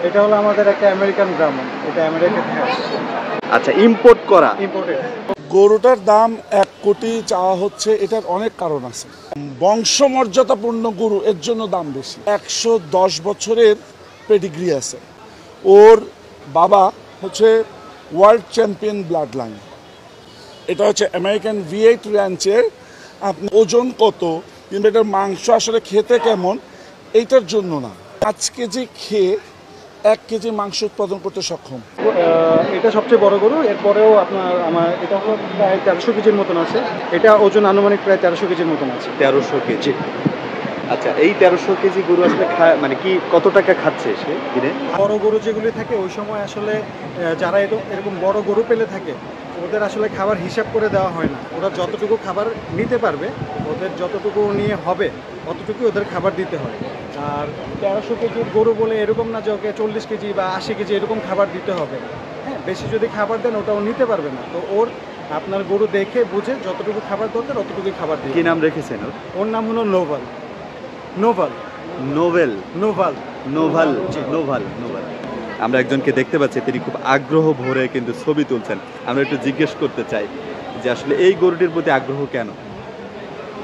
এটা হলো আমাদের একটা আমেরিকান ব্রাহ্মণ, এটা আমেরিকা থেকে আসছে। আচ্ছা, ইম্পোর্ট করা। ইম্পোর্টেড। গরুটার দাম 1 কোটি চাওয়া হচ্ছে, এটার অনেক কারণ আছে। বংশমর্যাদাপূর্ণ গরু, এর জন্য দাম বেশি। 110 বছরের পেডিগ্রি আছে। ওর বাবা হচ্ছে ওয়ার্ল্ড চ্যাম্পিয়ন ব্লাড লাইন। এটা হচ্ছে আমেরিকান V8 র্যাঞ্চের। আপনি ওজন কত কিংবা এটার মাংস আসলে খেতে কেমন, এইটার জন্য না। 5 কেজি খেয়ে 1 কেজি মাংস উৎপাদন করতে সক্ষম। এটা সবচেয়ে বড় গরু। এরপরেও আমার এটা হলো প্রায় 1300 কেজির মতন আছে। এটা ওজন আনুমানিক প্রায় 1300 কেজির মতন আছে। 1300 কেজি। আচ্ছা, এই 1300 কেজি গরু আসলে মানে কি কত টাকা খাচ্ছে সে দিনে? বড় গরু যেগুলি থাকে ওই সময় আসলে যারা এরকম বড় গরু পেলে থাকে, ওদের আসলে খাবার হিসাব করে দেওয়া হয় না। ওরা যতটুকু খাবার নিতে পারবে, ওদের যতটুকু নিয়ে হবে অতটুকু ওদের খাবার দিতে হয়। আর 1300 কেজির গরু বলে এরকম না যে ওকে 40 কেজি বা 80 কেজি এরকম খাবার দিতে হবে। হ্যাঁ, বেশি যদি খাবার দেন ওটাও নিতে পারবে না। তো আপনার গরু দেখে বুঝে যতটুকু খাবার দরকার অতটুকুই খাবার দিই। কি নাম রেখেছেন ওর? ওর নাম হলো naval. Naval novel. Naval naval naval naval. আমরা একজনকে দেখতে পাচ্ছি, তিনি খুব আগ্রহ ভরে কিন্তু ছবি তুলছেন। আমরা একটু জিজ্ঞেস করতে চাই যে আসলে এই গরুটির প্রতি আগ্রহ কেন?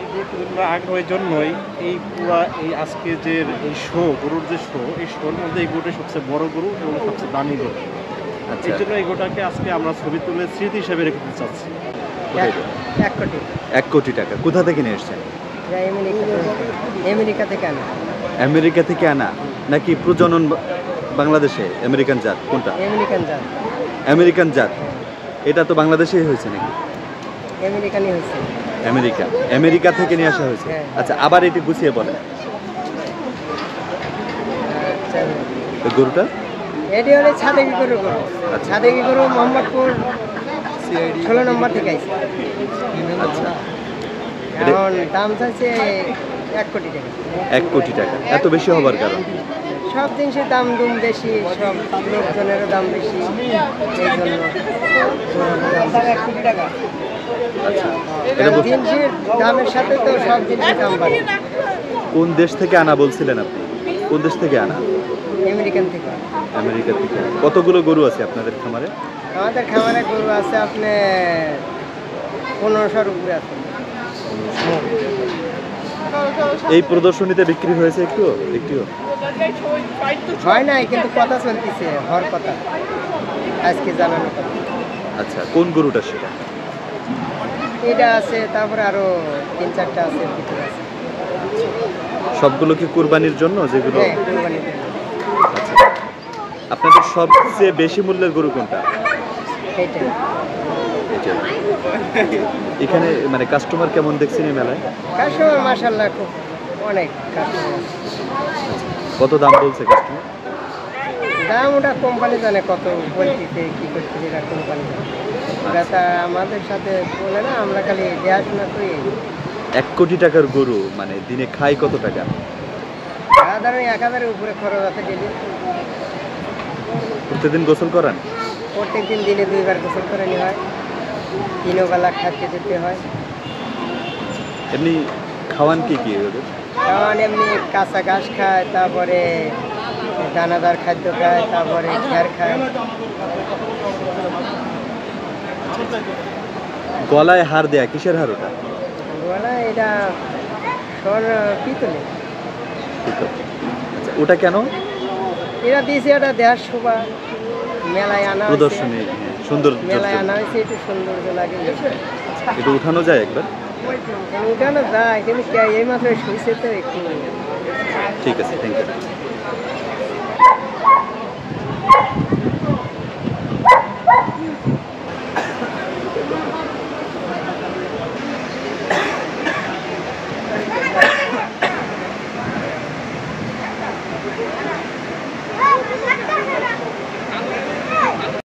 এই গরুটির আগ্রহের জন্যই এই পুরা এই আজকে যে এই শো, গরুর যে শো, এই শোর মধ্যে এই গরুটি সবচেয়ে বড় গরু এবং সবচেয়ে দামি গরু। আচ্ছা, এই জন্য এই গরুটাকে আজকে আমরা ছবি তুলে স্মৃতি হিসেবে রেখে চাচ্ছি। 1 কোটি। 1 কোটি টাকা কোথা থেকে নিয়ে এসছেন? আমেরিকা থেকে আনা। আমেরিকা থেকে আনা নাকি প্রজনন বাংলাদেশে? আমেরিকান জাত কোনটা? আমেরিকান জাত। আমেরিকান জাত। এটা তো বাংলাদেশেই হয়েছে নাকি? আমেরিকানই হয়েছে। আমেরিকা থেকে নিয়ে আসা হয়েছে। হ্যাঁ। আচ্ছা, আবার এটি গুছিয়ে বলেন। আচ্ছা, এই গরুটা এটি হলো ছাদেকি গরু। আচ্ছা। ছাদেকি গরু মোহাম্মদপুর 16 নম্বর থেকে আইছে। আচ্ছা, এখন দাম চাইছে 1 কোটি টাকা। 1 কোটি টাকা। এত বেশি হবার কারণ? সব জিনিসের দাম বেশি, সব লোকজনেরও দাম বেশি, এই জন্য 1 কোটি টাকা। আচ্ছা, কারণ জিনিসের দামের সাথে তো সব জিনিসের দাম বাড়ে। কোন দেশ থেকে আনা বলছিলেন আপনি? কোন দেশ থেকে আনা? আমেরিকান থেকে। আমেরিকা থেকে। কতগুলো গরু আছে আপনাদের খামারে? আমাদের খামারে গরু আছে আপনার 1500-র উপরে আছে। এই প্রদর্শনীতে বিক্রি হয়েছে একটুও? হয় নাই, কিন্তু কথা চলতেছে, হওয়ার কথা আজকে জানানো কথা। আচ্ছা, কোন গরুটা সেটা? এটা আছে, তারপরে আরো 3-4টা আছে, ভিতরে আছে। সবগুলো কি কুরবানির জন্য যেগুলো? হ্যাঁ, কুরবানির জন্য। আচ্ছা, আপনাদের সবচেয়ে বেশি মূল্যের গরু কোনটা? এইটাই। এটা। এখানে মানে কাস্টমার কেমন দেখছেন এই মেলায়? কাস্টমার মাশাআল্লাহ খুব অনেক কাস্টমার আছে। কত দাম বলছে কাস্টমার? দাম ওটা কোম্পানি জানে কত বলতেছে, কি করতেছে, এটা কোম্পানি জানে। ওরা তা আমাদের সাথে বলে না, আমরা খালি দেখাশোনা করি। 1 কোটি টাকার গরু মানে দিনে খায় কত টাকা? সাধারণ 1000-এর উপরে খরচ আছে ডেলি। প্রতিদিন গোসল করান? প্রত্যেকদিন দিনে 2 বার গোসল করে নেওয়া হয়, 3 বেলা খাদ্য দিতে হয়। এমনি খাওয়ান কি কি ওদের? কারণ এমনি কাঁচা ঘাস খায়, তারপরে দানাদার খাদ্য খায়, তারপরে খেয়ার খায়। গলায় হার দেয়া, কিসের হার ওটা? বলা এটা পিতলে। আচ্ছা, ওটা কেন? এরা দিয়েছে, এটা দেহার শোভা, মেলায় আনা হয়েছে। প্রদর্শনী সুন্দর। মেলায় আনা হয়েছে, একটু সৌন্দর্য লাগে। এটা উঠানো যায় একবার? উঠানো যায়, কিন্তু এই মাত্র শুয়েছে তো একটু। ঠিক আছে, থ্যাংক ইউ।